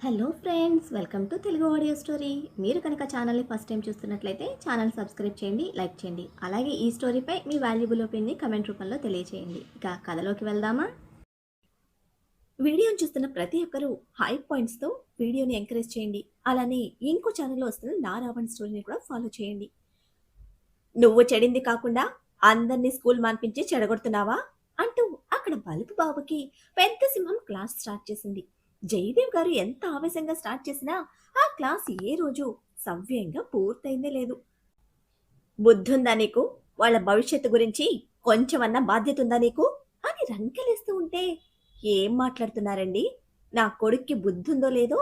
Hello friends, welcome to Telugu audio story. మీరు కనుక ఛానల్ని ఫస్ట్ టైం చూస్తున్నట్లయితే ఛానల్ సబ్స్క్రైబ్ చేయండి, లైక్ చేయండి. అలాగే ఈ స్టోరీపై మీ వాల్యుబుల్ ఒపీనియన్ని కమెంట్ రూపంలో తెలియజేయండి. ఇక కథలోకి వెళ్దామా? వీడియోని చూస్తున్న ప్రతి ఒక్కరూ హై పాయింట్స్తో వీడియోని ఎంకరేజ్ చేయండి. అలానే ఇంకో ఛానల్లో వస్తున్న నా రావణ్ స్టోరీని కూడా ఫాలో చేయండి. నువ్వు చెడింది కాకుండా అందరినీ స్కూల్ మాన్పించి చెడగొడుతున్నావా అంటూ అక్కడ బలుపు బాబుకి పెద్ద సింహం క్లాస్ స్టార్ట్ చేసింది. జయదేవ్ గారు ఎంత ఆవేశంగా స్టార్ట్ చేసినా ఆ క్లాస్ ఏ రోజు సవ్యంగా పూర్తయిందే లేదు. బుద్ధుందా నీకు? వాళ్ళ భవిష్యత్తు గురించి కొంచెమన్నా బాధ్యత ఉందా నీకు అని రంకెలేస్తూ ఉంటే, ఏం మాట్లాడుతున్నారండి? నా కొడుక్కి బుద్ధుందో లేదో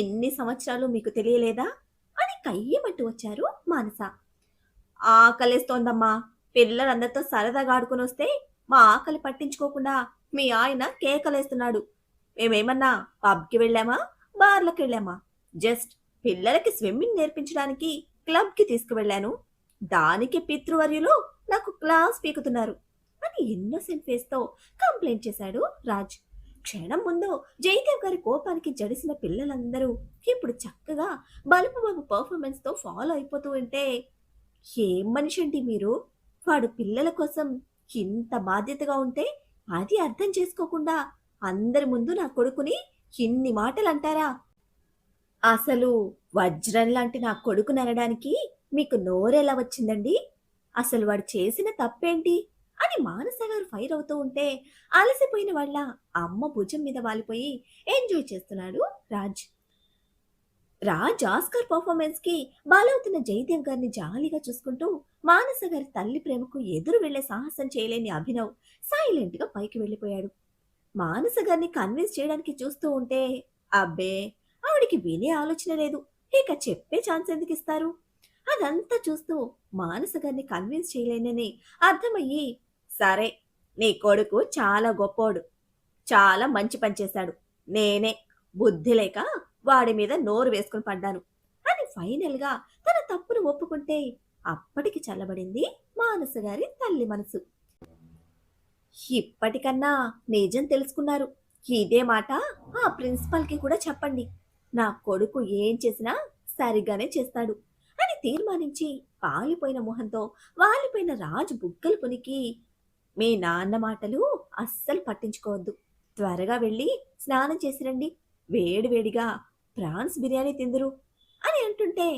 ఇన్ని సంవత్సరాలు మీకు తెలియలేదా అని కయ్యమంటూ వచ్చారు మానస. ఆకలేస్తోందమ్మా, పిల్లలందరితో సరదాగా ఆడుకుని వస్తే మా ఆకలి పట్టించుకోకుండా మీ ఆయన కేకలేస్తున్నాడు. మేమేమన్నా పబ్‌కి వెళ్ళామా? బార్‌లకి వెళ్ళామా? జస్ట్ పిల్లలకి స్విమ్మింగ్ నేర్పించడానికి క్లబ్‌కి తీసుకువెళ్ళాను. దానికి పితృవర్యులు నాకు క్లాస్ పీకుతున్నారు అని ఇన్నోసెంట్ ఫేస్‌తో కంప్లైంట్ చేశాడు రాజ్. క్షణం ముందు జయదేవ్ గారి కోపానికి జడిసిన పిల్లలందరూ ఇప్పుడు చక్కగా బలుపు బాబు పర్ఫార్మెన్స్‌తో ఫాలో అయిపోతూ ఉంటే, ఏం మనిషండి మీరు? వాడు పిల్లల కోసం ఇంత బాధ్యతగా ఉంటే అది అర్థం చేసుకోకుండా అందరి ముందు నా కొడుకుని ఇన్ని మాటలంటారా? అసలు వజ్రం లాంటి నా కొడుకుననడానికి మీకు నోరెలా వచ్చిందండి? అసలు వాడు చేసిన తప్పేంటి అని మానస గారు ఫైర్ అవుతూ ఉంటే, అలసిపోయిన వాళ్ళ అమ్మ భుజం మీద వాలిపోయి ఎంజాయ్ చేస్తున్నాడు రాజ్. రాజ్ ఆస్కార్ పర్ఫార్మెన్స్ కి బాలవుతున్న జయదేవ్ గారిని జాలిగా చూసుకుంటూ, మానస గారి తల్లి ప్రేమకు ఎదురు వెళ్లే సాహసం చేయలేని అభినవ్ సైలెంట్ గా పైకి వెళ్లిపోయాడు. మానస గారిని కన్విన్స్ చేయడానికి చూస్తూ ఉంటే, అబ్బే, ఆవిడికి వినే ఆలోచన లేదు. ఇక చెప్పే ఛాన్స్ ఎందుకు ఇస్తారు? అదంతా చూస్తూ మానస గారిని కన్విన్స్ చేయలేనని అర్థమయ్యి, సరే, నీ కొడుకు చాలా గొప్పోడు, చాలా మంచి పని చేశాడు. నేనే బుద్ధి లేక వాడి మీద నోరు వేసుకుని పడ్డాను అని ఫైనల్ గా తన తప్పును ఒప్పుకుంటే, అప్పటికి చల్లబడింది మానస గారి తల్లి మనసు. ఇప్పటికన్నా నిజం తెలుసుకున్నారు. ఇదే మాట ఆ ప్రిన్సిపల్‌కి కూడా చెప్పండి. నా కొడుకు ఏం చేసినా సరిగ్గానే చేస్తాడు అని తీర్మానించి పాలిపోయిన మొహంతో వాలిపోయిన రాజు బుగ్గలు పునికి, మీ నాన్న మాటలు అస్సలు పట్టించుకోవద్దు. త్వరగా వెళ్ళి స్నానం చేసి రండి. వేడివేడిగా ప్రాన్స్ బిర్యానీ తిందురు అని అంటుంటే,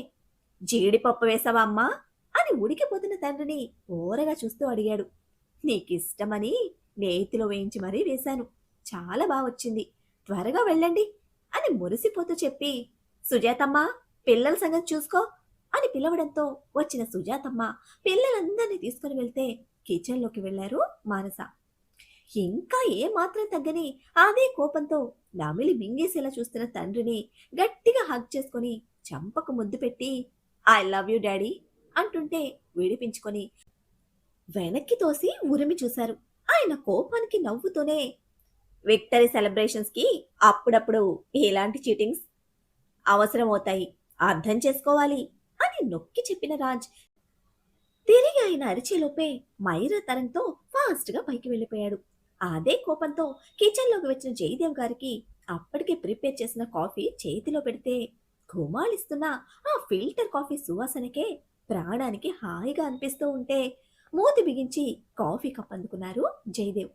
జీడిపప్పు వేసావా అమ్మా అని ఉడికిపోతున్న తండ్రిని ఓరగా చూస్తూ అడిగాడు. నీకిష్టమని నేతిలో వేయించి మరీ వేశాను. చాలా వచ్చింది. త్వరగా వెళ్ళండి అని మురిసిపోతూ చెప్పి, సుజాతమ్మ, పిల్లల సంగతి చూసుకో అని పిలవడంతో వచ్చిన సుజాతమ్మ పిల్లలందరినీ తీసుకుని వెళ్తే కిచెన్లోకి వెళ్లారు మానస. ఇంకా ఏమాత్రం తగ్గని అదే కోపంతో నమిలి మింగేసేలా చూస్తున్న తండ్రిని గట్టిగా హగ్ చేసుకుని చంపకు ముద్దు పెట్టి, ఐ లవ్ యూ డాడీ అంటుంటే విడిపించుకొని వెనక్కి తోసి ఉరిమి చూశారు. ఆయన కోపానికి నవ్వుతూనే, విక్టరీ సెలబ్రేషన్స్ కి అప్పుడప్పుడు ఇలాంటి చీటింగ్స్ అవసరమవుతాయి, అర్థం చేసుకోవాలి అని నొక్కి చెప్పిన రాజ్ తిరిగి ఆయన అరిచేలోపే మైరా తరంతో ఫాస్ట్ గా పైకి వెళ్ళిపోయాడు. అదే కోపంతో కిచెన్లోకి వచ్చిన జయదేవ్ గారికి అప్పటికే ప్రిపేర్ చేసిన కాఫీ చేతిలో పెడితే, గుమాలిస్తున్న ఆ ఫిల్టర్ కాఫీ సువాసనకే ప్రాణానికి హాయిగా అనిపిస్తూ ఉంటే మూతి బిగించి కాఫీ కప్ అందుకున్నారు జయదేవ్.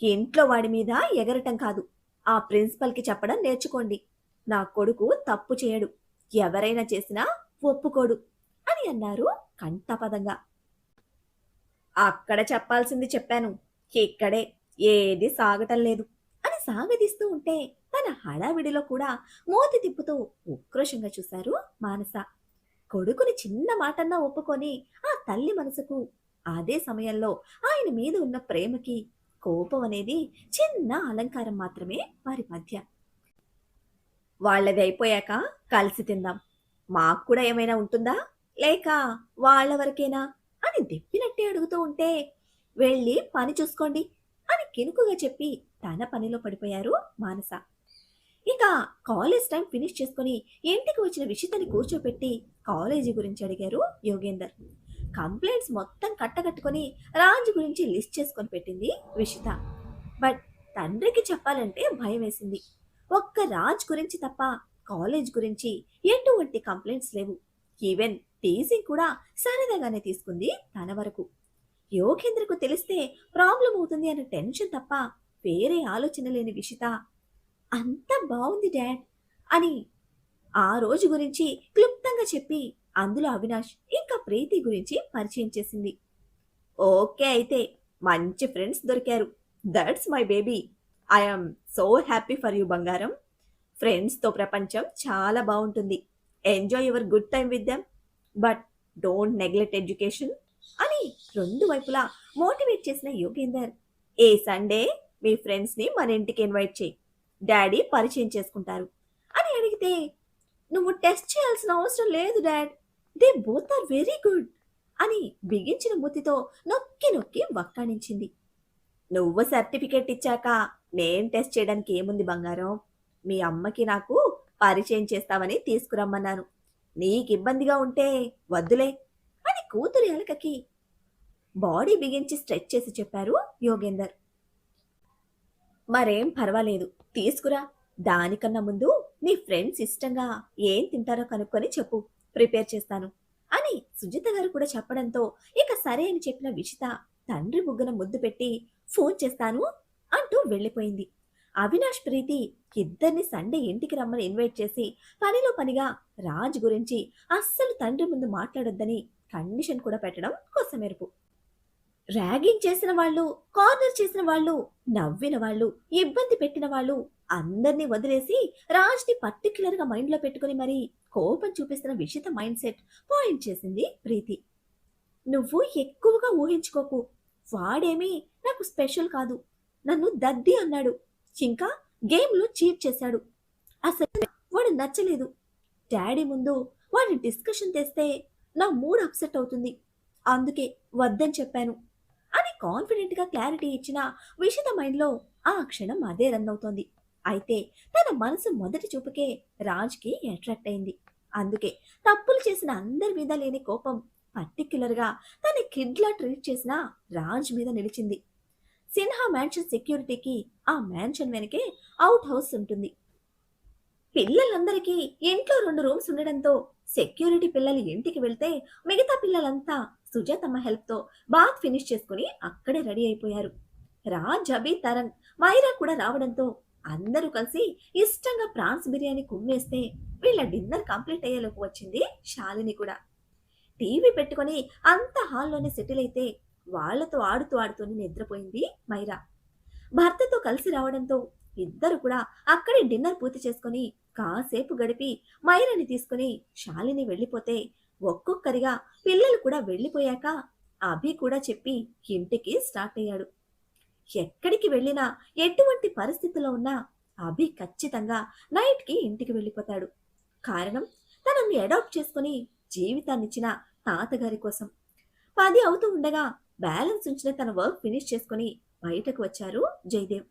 ఇంట్లో వాడి మీద ఎగరటం కాదు, ఆ ప్రిన్సిపల్కి చెప్పడం నేర్చుకోండి. నా కొడుకు తప్పు చేయడు, ఎవరైనా చేసినా ఒప్పుకోడు అని అన్నారు కంఠపదంగా. అక్కడ చెప్పాల్సింది చెప్పాను, ఇక్కడే ఏది సాగటం లేదు అని సాగదీస్తూ ఉంటే, తన హడావిడిలో కూడా మూతి తిప్పుతూ ఉక్రోషంగా చూశారు మానస. కొడుకుని చిన్న మాటన్నా ఒప్పుకొని ఆ తల్లి మనసుకు అదే సమయంలో ఆయన మీద ఉన్న ప్రేమకి కోపం అనేది చిన్న అలంకారం మాత్రమే వారి మధ్య. వాళ్ళది అయిపోయాక కలిసి తిందాం, మాకు కూడా ఏమైనా ఉంటుందా లేక వాళ్ళ వరకేనా అని దెప్పినట్టే అడుగుతూ ఉంటే, వెళ్ళి పని చూసుకోండి అని కినుకుగా చెప్పి తన పనిలో పడిపోయారు మానస. ఇక కాలేజ్ టైం ఫినిష్ చేసుకుని ఇంటికి వచ్చిన విషితని కూర్చోపెట్టి కాలేజీ గురించి అడిగారు యోగేందర్. కంప్లైంట్స్ మొత్తం కట్టకట్టుకొని రాజు గురించి లిస్ట్ చేసుకొని పెట్టింది విషిత. బట్ తండ్రికి చెప్పాలంటే భయం వేసింది. ఒక్క రాజ్ గురించి తప్ప కాలేజ్ గురించి ఎటువంటి కంప్లైంట్స్ లేవు. ఈవెన్ టీజింగ్ కూడా సరదాగానే తీసుకుంది తన వరకు. యోగేంద్రకు తెలిస్తే ప్రాబ్లం అవుతుంది అన్న టెన్షన్ తప్ప వేరే ఆలోచన లేని విషిత అంతా బావుంది డాడ్ అని ఆ రోజు గురించి క్లుప్తంగా చెప్పి అందులో అవినాష్ ఇంకా ప్రీతి గురించి పరిచయం చేసింది. ఓకే అయితే మంచి ఫ్రెండ్స్ దొరికారు. That's my baby. I'm so happy for you బంగారం. ఫ్రెండ్స్తో ప్రపంచం చాలా బాగుంటుంది. Enjoy your good time with them. But don't neglect education అని రెండు వైపులా మోటివేట్ చేసిన యోగేందర్, ఏ సండే మీ ఫ్రెండ్స్ని మన ఇంటికి ఇన్వైట్ చేయి, డాడీ పరిచయం చేసుకుంటారు అని అడిగితే, నువ్వు టెస్ట్ చేయాల్సిన అవసరం లేదు dad, they both are very good అని బిగించిన మూతితో నొక్కి నొక్కి వక్కాణించింది. నువ్వు సర్టిఫికేట్ ఇచ్చాక నేను టెస్ట్ చేయడానికి ఏముంది బంగారం, మీ అమ్మకి నాకు పరిచయం చేస్తావని తీసుకురమ్మన్నాను, నీకు ఇబ్బందిగా ఉంటే వద్దులే అని కూతురి ఎలకకి బాడీ బిగించి స్ట్రెచ్ చేసి చెప్పారు యోగేందర్. మరేం పర్వాలేదు, తీసుకురా. దానికన్నా ముందు నీ ఫ్రెండ్స్ ఇష్టంగా ఏం తింటారో కనుక్కొని చెప్పు, ప్రిపేర్ చేస్తాను అని సుజిత గారు కూడా చెప్పడంతో ఇక సరే అని చెప్పిన విషిత తండ్రి ముగ్గున ముద్దు పెట్టి ఫోన్ చేస్తాను అంటూ వెళ్ళిపోయింది. అవినాష్ ప్రీతి ఇద్దరిని సండే ఇంటికి రమ్మని ఇన్వైట్ చేసి పనిలో పనిగా రాజ్ గురించి అస్సలు తండ్రి ముందు మాట్లాడొద్దని కండిషన్ కూడా పెట్టడం కోసమెరుపు. ర్యాగింగ్ చేసిన వాళ్ళు, కార్నర్ చేసిన వాళ్ళు, నవ్విన వాళ్ళు, ఇబ్బంది పెట్టిన వాళ్ళు అందర్నీ వదిలేసి రాజ్ని పర్టిక్యులర్ గా మైండ్ లో పెట్టుకుని మరీ కోపం చూపిస్తున్న విషిత మైండ్ సెట్ పాయింట్ చేసింది ప్రీతి. నువ్వు ఎక్కువగా ఊహించుకోకు, వాడేమీ నాకు స్పెషల్ కాదు, నన్ను దద్ది అన్నాడు, ఇంకా గేమ్లో చీట్ చేశాడు, అసలు వాడు నచ్చలేదు, డాడీ ముందు వాడిని డిస్కషన్ తెస్తే నా మూడ్ అప్సెట్ అవుతుంది, అందుకే వద్దని చెప్పాను అని కాన్ఫిడెంట్ గా క్లారిటీ ఇచ్చిన విషిత మైండ్ లో ఆ క్షణం అదే రన్ అవుతోంది. అయితే తన మనసు మొదటి చూపుకే రాజ్కి అట్రాక్ట్ అయింది. అందుకే తప్పులు చేసిన అందరి మీద లేని కోపం పర్టిక్యులర్ గా తన కిడ్లా ట్రీట్ చేసిన రాజ్ మీద నిలిచింది. సిన్హా మ్యాన్షన్ సెక్యూరిటీకి ఆ మ్యాన్షన్ వెనకే అవుట్ హౌస్ ఉంటుంది. పిల్లలందరికీ ఇంట్లో 2 రూమ్స్ ఉండడంతో సెక్యూరిటీ పిల్లలు ఇంటికి వెళ్తే మిగతా పిల్లలంతా సుజాతమ్మ హెల్ప్ తో బాత్ ఫినిష్ చేసుకుని అక్కడే రెడీ అయిపోయారు. రాజ్, అభి, తరణ్, మైరా కూడా రావడంతో అందరూ కలిసి ఇష్టంగా ప్రాన్స్ బిర్యానీ కుమ్మేస్తే వీళ్ళ డిన్నర్ కంప్లీట్ అయ్యేలోపు వచ్చింది శాలిని కూడా. టీవీ పెట్టుకుని అంత హాల్లోనే సెటిల్ అయితే వాళ్లతో ఆడుతూ ఆడుతూనే నిద్రపోయింది మైరా. భర్తతో కలిసి రావడంతో ఇద్దరు కూడా అక్కడే డిన్నర్ పూర్తి చేసుకుని కాసేపు గడిపి మైరాని తీసుకుని శాలిని వెళ్ళిపోతే ఒక్కొక్కరిగా పిల్లలు కూడా వెళ్ళిపోయాక అభి కూడా చెప్పి ఇంటికి స్టార్ట్ అయ్యాడు. ఎక్కడికి వెళ్ళినా ఎటువంటి పరిస్థితిలో ఉన్నా అభి ఖచ్చితంగా నైట్కి ఇంటికి వెళ్ళిపోతాడు. కారణం, తనని అడాప్ట్ చేసుకుని జీవితాన్నిచ్చిన తాతగారి కోసం. 10 అవుతూ ఉండగా బ్యాలెన్స్ ఉంచిన తన వర్క్ ఫినిష్ చేసుకుని బయటకు వచ్చారు జయదేవ్.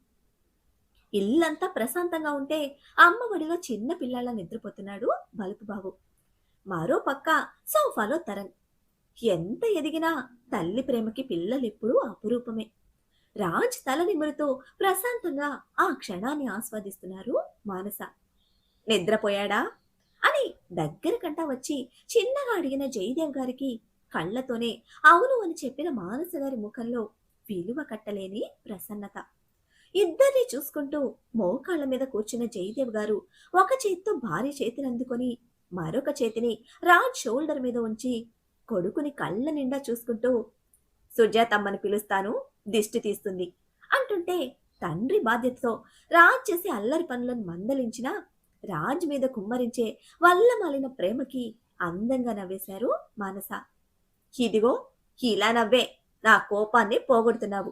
ఇల్లంతా ప్రశాంతంగా ఉంటే అమ్మ ఒడిలో చిన్న పిల్లల్లా నిద్రపోతున్నాడు బలుపు బాబు. మరో పక్క సోఫాలో తరణ్. ఎంత ఎదిగినా తల్లి ప్రేమకి పిల్లలెప్పుడూ అపురూపమే. రాజ్ తల నిమురుతూ ప్రశాంతంగా ఆ క్షణాన్ని ఆస్వాదిస్తున్నారు మానస. నిద్రపోయాడా అని దగ్గరకంటా వచ్చి చిన్నగా అడిగిన జయదేవ్ గారికి కళ్లతోనే అవును అని చెప్పిన మానస గారి ముఖంలో విలువ కట్టలేని ప్రసన్నత. ఇద్దరిని చూసుకుంటూ మోకాళ్ల మీద కూర్చున్న జయదేవ్ గారు ఒక చేత్తో భార్య చేతిని అందుకొని మరొక చేతిని రాజ్ షోల్డర్ మీద ఉంచి కొడుకుని కళ్ళ నిండా చూసుకుంటూ, సుజాతమ్మని పిలుస్తాను, దిష్టి తీస్తుంది అంటుంటే తండ్రి బాధ్యతతో రాజ్ చేసే అల్లరి పనులను మందలించిన రాజ్ మీద కుమ్మరించే వల్ల మాలిన ప్రేమకి అందంగా నవ్వేశారు మానస. ఇదిగో ఇలా నవ్వే నా కోపాన్ని పోగొడుతున్నావు.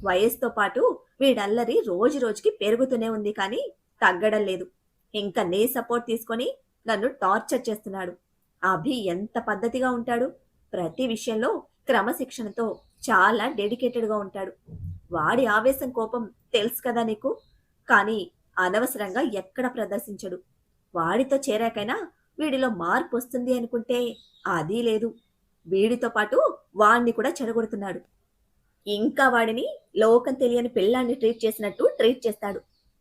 వయస్సుతో పాటు వీడల్లరి రోజు రోజుకి పెరుగుతూనే ఉంది కానీ తగ్గడం లేదు. ఇంకా నీ సపోర్ట్ తీసుకొని నన్ను టార్చర్ చేస్తున్నాడు. అభి ఎంత పద్ధతిగా ఉంటాడు, ప్రతి విషయంలో క్రమశిక్షణతో చాలా డెడికేటెడ్గా ఉంటాడు. వాడి ఆవేశం కోపం తెలుసు కదా నీకు, కానీ అనవసరంగా ఎక్కడ ప్రదర్శించడు. వాడితో చేరాకైనా వీడిలో మార్పు వస్తుంది అనుకుంటే అది లేదు. వీడితో పాటు వాణ్ణి కూడా చెడగొడుతున్నాడు. ఇంకా వాడిని లోకం తెలియని పిల్లాన్ని ట్రీట్ చేసినట్టు ట్రీట్ చేస్తాడు.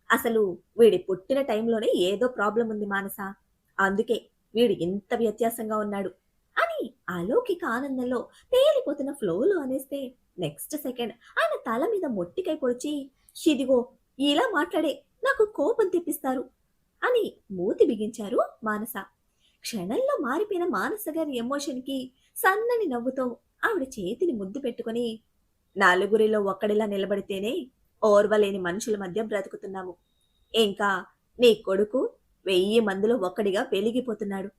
అసలు వీడి పుట్టిన టైంలోనే ఏదో ప్రాబ్లం ఉంది మానస. అందుకే వీడు ఇంత వ్యత్యాసంగా ఉన్నాడు అని అలౌకిక ఆనందంలో తేలిపోతున్న ఫ్లోలో అనేస్తే నెక్స్ట్ సెకండ్ ఆయన తల మీద మొట్టికై పొడిచి, ఇదిగో ఇలా మాట్లాడే నాకు కోపం తెప్పిస్తారు అని మూతి బిగించారు మానస. క్షణంలో మారిపోయిన మానస గారి ఎమోషన్‌కి సన్నని నవ్వుతో ఆవిడ చేతిని ముద్దు పెట్టుకొని, నలుగురిలో ఒక్కడిలా నిలబడితేనే ఓర్వలేని మనుషుల మధ్య బ్రతుకుతున్నాము. ఇంకా నీ కొడుకు 1000 మందిలో ఒక్కడిగా వెలిగిపోతున్నాడు.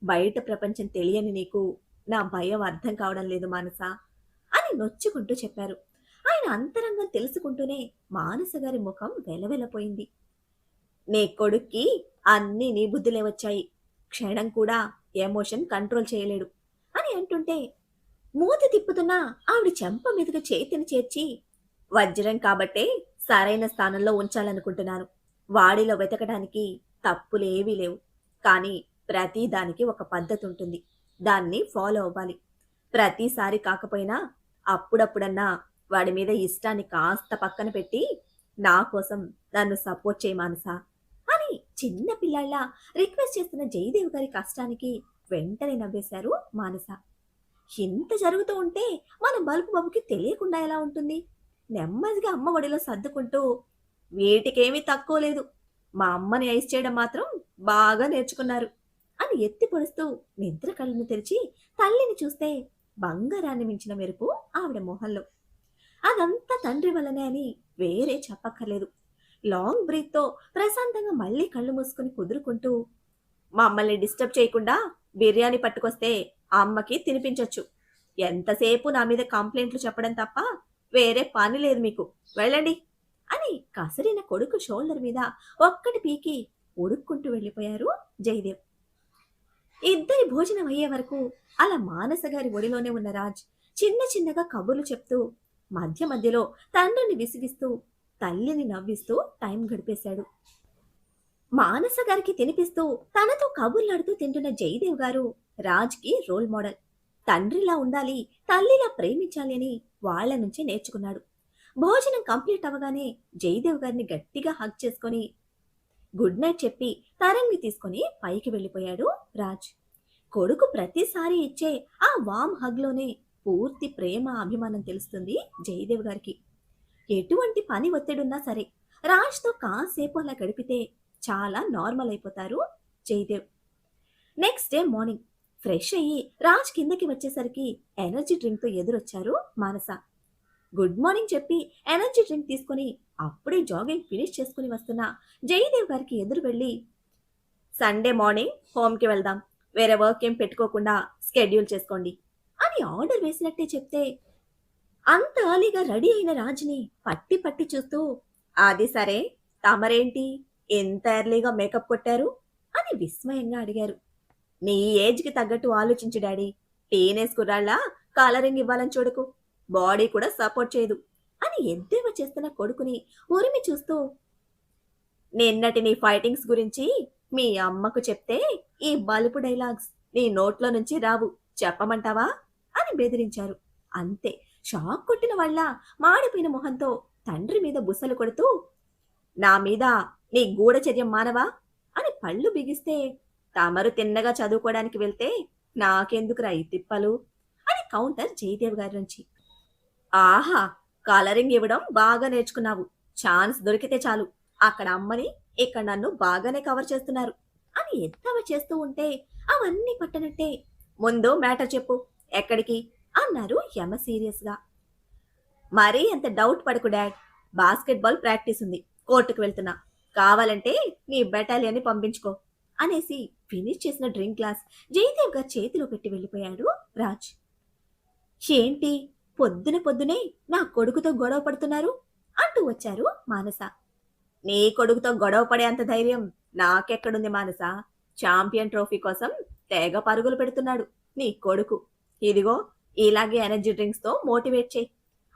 బయట ప్రపంచం తెలియని నీకు నా భయం అర్థం కావడం లేదు మానస అని నొచ్చుకుంటూ చెప్పారు. ఆయన అంతరంగం తెలుసుకుంటూనే మానస గారి ముఖం వెలవెలపోయింది. నీ కొడుక్కి అన్నీ నీ బుద్ధిలే వచ్చాయి. క్షణం కూడా ఎమోషన్ కంట్రోల్ చేయలేడు అని అంటుంటే మూతి తిప్పుతున్నా ఆవిడ చెంప మీదుగా చేతిని చేర్చి, వజ్రం కాబట్టే సరైన స్థానంలో ఉంచాలనుకుంటున్నాను. వాడిలో వెతకడానికి తప్పులేవీ లేవు. కానీ ప్రతి దానికి ఒక పద్ధతి ఉంటుంది. దాన్ని ఫాలో అవ్వాలి. ప్రతిసారి కాకపోయినా అప్పుడప్పుడన్నా వాడి మీద ఇష్టాన్ని కాస్త పక్కన పెట్టి నా కోసం నన్ను సపోర్ట్ చేయి మానసా అని చిన్న పిల్లాళ్ళ రిక్వెస్ట్ చేస్తున్న జయదేవ్ గారి కష్టానికి వెంటనే నవ్వేశారు మానస. ఇంత జరుగుతూ ఉంటే మన బల్బు బాబుకి తెలియకుండా ఎలా ఉంటుంది? నెమ్మదిగా అమ్మ ఒడిలో సర్దుకుంటూ, వీటికేమీ తక్కువ లేదు. మా అమ్మని ఐస్ చేయడం మాత్రం బాగా నేర్చుకున్నారు అని ఎత్తి పొడుస్తూ నిద్ర కళ్ళను తెరిచి తల్లిని చూస్తే బంగారాన్ని మించిన మెరుపు ఆవిడ మొహంలో. అదంతా తండ్రి వల్లనే అని వేరే చెప్పక్కర్లేదు. లాంగ్ బ్రీత్ తో ప్రశాంతంగా మళ్ళీ కళ్ళు మూసుకుని కుదురుకుంటూ, మమ్మల్ని డిస్టర్బ్ చేయకుండా బిర్యానీ పట్టుకొస్తే అమ్మకి తినిపించొచ్చు. ఎంతసేపు నా మీద కంప్లైంట్లు చెప్పడం తప్ప వేరే పని లేదు మీకు. వెళ్ళండి అని కసిరిన కొడుకు షోల్డర్ మీద ఒక్కటి పీకి ఉడుక్కుంటూ వెళ్ళిపోయారు జయదేవ్. ఇద్దరి భోజనం అయ్యే వరకు అలా మానస గారి ఒడిలోనే ఉన్న రాజ్ చిన్న చిన్నగా కబుర్లు చెప్తూ మధ్య మధ్యలో తండ్రిని విసిగిస్తూ తల్లిని నవ్విస్తూ టైం గడిపేశాడు. మానస గారికి తినిపిస్తూ తనతో కబుర్లాడుతూ తింటున్న జయదేవ్ గారు రాజ్కి రోల్ మోడల్. తండ్రిలా ఉండాలి, తల్లిలా ప్రేమించాలి అని వాళ్ల నుంచి నేర్చుకున్నాడు. భోజనం కంప్లీట్ అవ్వగానే జయదేవ్ గారిని గట్టిగా హగ్ చేసుకొని గుడ్ నైట్ చెప్పి తరంగి తీసుకొని పైకి వెళ్ళిపోయాడు రాజ్. కొడుకు ప్రతిసారి ఇచ్చే ఆ వామ్ హగ్లోనే పూర్తి ప్రేమ అభిమానం తెలుస్తుంది జయదేవ్ గారికి. ఎటువంటి పని ఒత్తిడున్నా సరే రాజ్తో కాసేపు అలా గడిపితే చాలా నార్మల్ అయిపోతారు Jayadev. Next day morning fresh అయ్యి రాజ్ కిందకి వచ్చేసరికి ఎనర్జీ డ్రింక్తో ఎదురొచ్చారు మానస. గుడ్ మార్నింగ్ చెప్పి ఎనర్జీ డ్రింక్ తీసుకుని అప్పుడే జాగింగ్ ఫినిష్ చేసుకుని వస్తున్న జయదేవ్ గారికి ఎదురు వెళ్ళి, సండే మార్నింగ్ హోమ్కి వెళ్దాం, వేరే వర్క్ ఏం పెట్టుకోకుండా స్కెడ్యూల్ చేసుకోండి అని ఆర్డర్ వేసినట్టే చెప్తే అంత అర్లీగా రెడీ అయిన రాజ్ని పట్టి పట్టి చూస్తూ, అది సరే తమరేంటి ఎంత ఎర్లీగా మేకప్ కొట్టారు అని విస్మయంగా అడిగారు. నీ ఏజ్కి తగ్గట్టు ఆలోచించు డాడీ. టీనేజ్ కుర్రాళ్ళ కలరింగ్ ఇవ్వాలని చూడకు, బాడీ కూడా సపోర్ట్ చేయదు అని ఎద్దేవా చేస్తున్న కొడుకుని ఉరిమి చూస్తూ, నిన్నటి నీ ఫైటింగ్స్ గురించి మీ అమ్మకు చెప్తే ఈ బలుపు డైలాగ్స్ నీ నోట్లో నుంచి రావు, చెప్పమంటావా అని బెదిరించారు. అంతే షాక్ కొట్టిన వాళ్ళ మాడిపోయిన మొహంతో తండ్రి మీద బుసలు కొడుతూ, నా మీద నీ గూఢచర్యం మానవా అని పళ్ళు బిగిస్తే, తమరు తిన్నగా చదువుకోవడానికి వెళ్తే నాకెందుకురా ఈ తిప్పలు అని కౌంటర్ జయదేవ్ గారి నుంచి. ఆహా, కలరింగ్ ఇవ్వడం బాగా నేర్చుకున్నావు. ఛాన్స్ దొరికితే చాలు అక్కడ అమ్మని ఇక్కడ నన్ను బాగానే కవర్ చేస్తున్నారు అని ఎద్దవ చేస్తూ ఉంటే అవన్నీ పట్టనట్టే, ముందు మ్యాటర్ చెప్పు ఎక్కడికి అన్నారు యమ సీరియస్ గా. మరీ అంత డౌట్ పడకు డాడ్, బాస్కెట్బాల్ ప్రాక్టీస్ ఉంది, కోర్టుకు వెళ్తున్నా, కావాలంటే నీ బెటాలియన్ని పంపించుకో అనేసి ఫినిష్ చేసిన డ్రింక్ గ్లాస్ జయదేవ్ గారి చేతిలో పెట్టి వెళ్ళిపోయాడు రాజ్. ఏంటి పొద్దున పొద్దునే నా కొడుకుతో గొడవ పడుతున్నారు అంటూ వచ్చారు మానస. నీ కొడుకుతో గొడవ పడే అంత ధైర్యం నాకెక్కడుంది మానస? ఛాంపియన్ ట్రోఫీ కోసం తెగ పరుగులు పెడుతున్నాడు నీ కొడుకు. ఇదిగో ఇలాగే ఎనర్జీ డ్రింక్స్ తో మోటివేట్ చేయి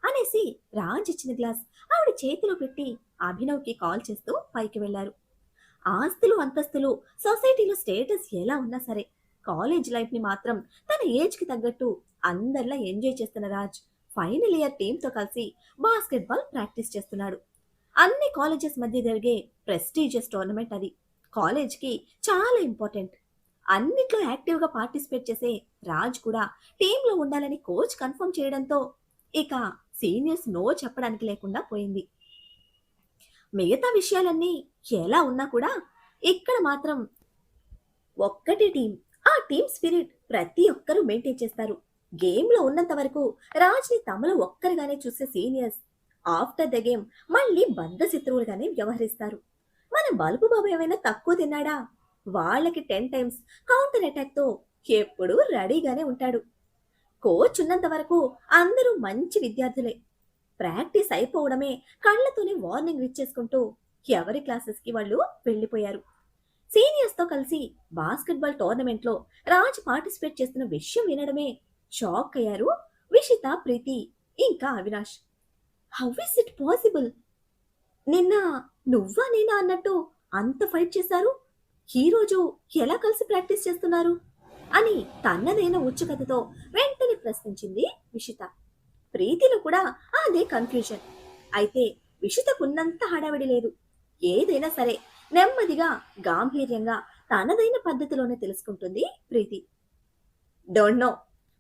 అనేసి రాజ్ ఇచ్చిన గ్లాస్ ఆవిడ చేతిలో పెట్టి అభినవ్కి కాల్ చేస్తూ పైకి వెళ్లారు. ఆస్తులు అంతస్తులు సొసైటీలో స్టేటస్ ఎలా ఉన్నా సరే కాలేజ్ లైఫ్ ని మాత్రం తన ఏజ్ కి తగ్గట్టు అందరిలా ఎంజాయ్ చేస్తున్న రాజ్ ఫైనల్ ఇయర్ టీమ్ తో కలిసి బాస్కెట్బాల్ ప్రాక్టీస్ చేస్తున్నాడు. అన్ని కాలేజెస్ మధ్య జరిగే ప్రెస్టీజియస్ టోర్నమెంట్ అది. కాలేజ్కి చాలా ఇంపార్టెంట్. అన్నిట్లో యాక్టివ్గా పార్టిసిపేట్ చేసే రాజ్ కూడా టీంలో ఉండాలని కోచ్ కన్ఫర్మ్ చేయడంతో ఇక సీనియర్స్ నో చెప్పడానికి లేకుండా పోయింది. మిగతా విషయాలన్నీ ఎలా ఉన్నా కూడా ఇక్కడ మాత్రం ఒక్కటే టీం. ఆ టీం స్పిరిట్ ప్రతి ఒక్కరూ మెయింటైన్ చేస్తారు. గేమ్‌లో ఉన్నంత వరకు రాజ్‌ని తమలో ఒక్కరుగానే చూసే సీనియర్స్ ఆఫ్టర్ ద గేమ్ మళ్ళీ బద్ధ శత్రువులుగానే వ్యవహరిస్తారు. మన బలుపు బాబు ఏమైనా తక్కువ తిన్నాడా? వాళ్ళకి 10 టైమ్స్ కౌంటర్ అటాక్‌తో ఎప్పుడూ రెడీగానే ఉంటాడు. కోచ్ ఉన్నంత వరకు అందరూ మంచి విద్యార్థులే. ప్రాక్టీస్ అయిపోవడమే కళ్ళతోనే వార్నింగ్ ఇచ్చేసుకుంటూ ఎవరి క్లాసెస్‌కి వాళ్ళు వెళ్ళిపోయారు. సీనియర్స్‌తో కలిసి బాస్కెట్‌బాల్ టోర్నమెంట్‌లో రాజ్ పార్టిసిపేట్ చేస్తున్న విషయం వినడమే షాక్ అయ్యారు విషిత, ప్రీతి ఇంకా Avinash. How is it possible? నిన్న నువ్వా నేనా అన్నట్టు అంత ఫైట్ చేశారు. ఈరోజు ఎలా కలిసి ప్రాక్టీస్ చేస్తున్నారు? అని తన్నదైన ఉత్సుకతతో వెంటనే ప్రశ్నించింది విషిత. ప్రీతిలో కూడా అదే కన్ఫ్యూజన్. అయితే విషితకున్నంత హడావిడి లేదు. ఏదైనా సరే నెమ్మదిగా గాంభీర్యంగా తనదైన పద్ధతిలోనే తెలుసుకుంటుంది ప్రీతి. డోంట్ నో,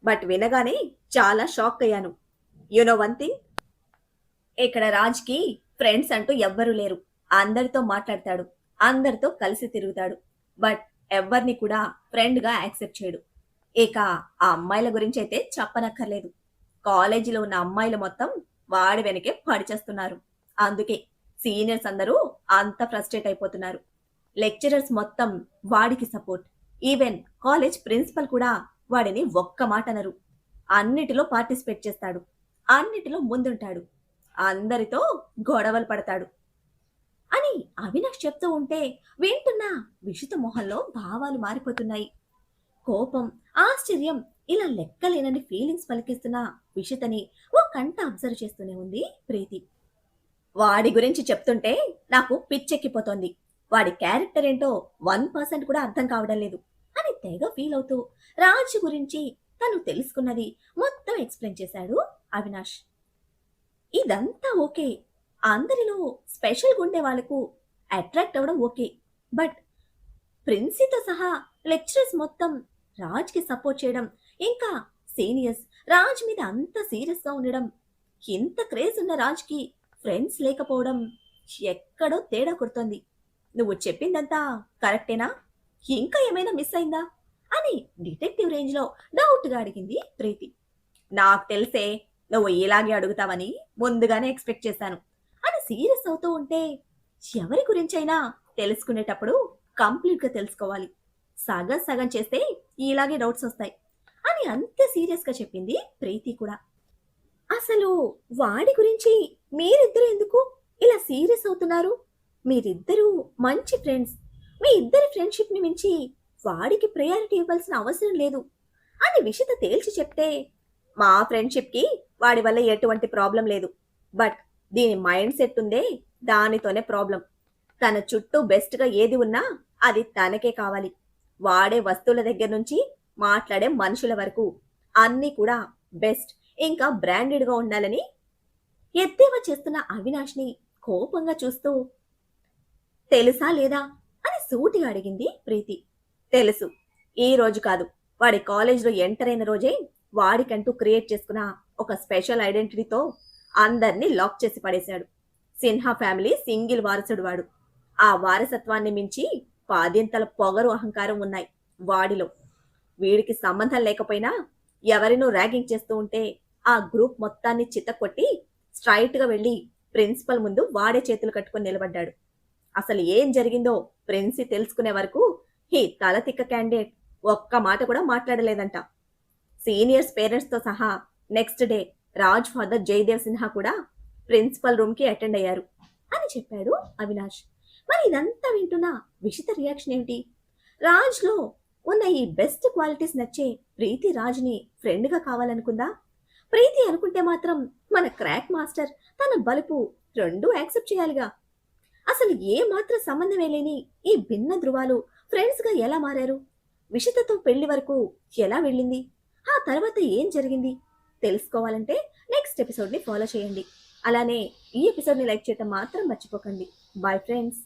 బట్ వినగానే చాలా షాక్ అయ్యాను. యు నో వన్ థింగ్, ఇక్కడ రాజ్కి ఫ్రెండ్స్ అంటూ ఎవ్వరూ లేరు. అందరితో మాట్లాడతాడు, అందరితో కలిసి తిరుగుతాడు. బట్ ఎవ్వరిని కూడా ఫ్రెండ్గా యాక్సెప్ట్ చేయడు. ఇక ఆ అమ్మాయిల గురించి అయితే చెప్పనక్కర్లేదు. కాలేజీలో ఉన్న అమ్మాయిలు మొత్తం వాడి వెనకే పడిచేస్తున్నారు. అందుకే సీనియర్స్ అందరూ అంత ఫ్రస్ట్రేట్ అయిపోతున్నారు. లెక్చరర్స్ మొత్తం వాడికి సపోర్ట్. ఈవెన్ కాలేజ్ ప్రిన్సిపల్ కూడా వాడిని ఒక్క మాట అనరు. అన్నిటిలో పార్టిసిపేట్ చేస్తాడు, అన్నిటిలో ముందుంటాడు, అందరితో గొడవలు పడతాడు అని అవినాష్ చెప్తూ ఉంటే వింటున్న విషిత మొహంలో భావాలు మారిపోతున్నాయి. కోపం, ఆశ్చర్యం, ఇలా లెక్కలేనని ఫీలింగ్స్ పలికిస్తున్న విషితని ఓ కంట అబ్జర్వ్ చేస్తూనే ఉంది ప్రీతి. వాడి గురించి చెప్తుంటే నాకు పిచ్చెక్కిపోతోంది. వాడి క్యారెక్టర్ ఏంటో 1% కూడా అర్థం కావడం లేదు అని తెగ ఫీల్ అవుతూ రాజ్ గురించి తను తెలుసుకున్నది మొత్తం ఎక్స్ప్లెయిన్ చేశాడు అవినాష్. ఇదంతా ఓకే, అందరిలో స్పెషల్గా ఉండే వాళ్ళకు అట్రాక్ట్ అవ్వడం ఓకే. బట్ ప్రిన్సీతో సహా లెక్చరర్స్ మొత్తం రాజ్కి సపోర్ట్ చేయడం, ఇంకా సీనియర్స్ రాజ్ మీద అంత సీరియస్గా ఉండడం, ఇంత క్రేజ్ ఉన్న రాజ్కి ఫ్రెండ్స్ లేకపోవడం ఎక్కడో తేడా కొడుతోంది. నువ్వు చెప్పిందంతా కరెక్టేనా? ఇంకా ఏమైనా మిస్ అయిందా అని డిటెక్టివ్ రేంజ్లో డౌట్గా అడిగింది ప్రీతి. నాకు తెలిసే నువ్వు ఇలాగే అడుగుతావని ముందుగానే ఎక్స్పెక్ట్ చేశాను అని సీరియస్ అవుతూ ఉంటే, ఎవరి గురించైనా తెలుసుకునేటప్పుడు కంప్లీట్గా తెలుసుకోవాలి. సగం సగం చేస్తే ఇలాగే డౌట్స్ వస్తాయి అని అంతే సీరియస్గా చెప్పింది ప్రీతి కూడా. అసలు వాడి గురించి మీరిద్దరు ఎందుకు ఇలా సీరియస్ అవుతున్నారు? మీరిద్దరూ మంచి ఫ్రెండ్స్. మీ ఇద్దరి ఫ్రెండ్షిప్ని మించి వాడికి ప్రయారిటీ ఇవ్వాల్సిన అవసరం లేదు అని విషిత తేల్చి చెప్తే, మా ఫ్రెండ్షిప్కి వాడి వల్ల ఎటువంటి ప్రాబ్లం లేదు. బట్ దీని మైండ్ సెట్ ఉందే, దానితోనే ప్రాబ్లం. తన చుట్టూ బెస్ట్గా ఏది ఉన్నా అది తనకే కావాలి. వాడే వస్తువుల దగ్గర నుంచి మాట్లాడే మనుషుల వరకు అన్నీ కూడా బెస్ట్, ఇంకా బ్రాండెడ్గా ఉండాలని ఎద్దేవా చేస్తున్న అవినాష్ని కోపంగా చూస్తూ, తెలుసా లేదా అని సూటిగా అడిగింది ప్రీతి. తెలుసు. ఈ రోజు కాదు, వాడి కాలేజ్లో ఎంటర్ అయిన రోజే వాడికంటూ క్రియేట్ చేసుకున్న ఒక స్పెషల్ ఐడెంటిటీతో అందరినీ లాక్ చేసి పడేశాడు. సిన్హా ఫ్యామిలీ సింగిల్ వారసుడు వాడు. ఆ వారసత్వాన్ని మించి పాదింతల పొగరు, అహంకారం ఉన్నాయి వాడిలో. వీడికి సంబంధం లేకపోయినా ఎవరినో ర్యాగింగ్ చేస్తూ ఉంటే ఆ గ్రూప్ మొత్తాన్ని చిత్తకొట్టి స్ట్రైట్గా వెళ్ళి ప్రిన్సిపల్ ముందు వాడే చేతులు కట్టుకొని నిలబడ్డాడు. అసలు ఏం జరిగిందో ప్రిన్సి తెలుసుకునే వరకు ఈ తలతిక్క క్యాండిడేట్ ఒక్క మాట కూడా మాట్లాడలేదంట. సీనియర్స్ పేరెంట్స్తో సహా next day Raj father Jayadev Sinha కూడా ప్రిన్సిపల్ రూమ్కి అటెండ్ అయ్యారు అని చెప్పాడు అవినాష్. మరి ఇదంతా వింటున్న విషిత రియాక్షన్ ఏమిటి? రాజ్లో ఉన్న ఈ బెస్ట్ క్వాలిటీస్ నచ్చే ప్రీతి రాజ్ని ఫ్రెండ్గా కావాలనుకుందా? ప్రీతి అనుకుంటే మాత్రం మన క్రాక్ మాస్టర్ తన బలుపు రెండూ యాక్సెప్ట్ చేయాలిగా. అసలు ఏ మాత్రం సంబంధమే లేని ఈ భిన్న ధృవాలు ఫ్రెండ్స్గా ఎలా మారారు? విషితతో పెళ్లి వరకు ఎలా వెళ్ళింది? ఆ తర్వాత ఏం జరిగింది? తెలుసుకోవాలంటే నెక్స్ట్ ఎపిసోడ్ని ఫాలో చేయండి. అలానే ఈ ఎపిసోడ్ని లైక్ చేయటం మాత్రం మర్చిపోకండి. Bye friends.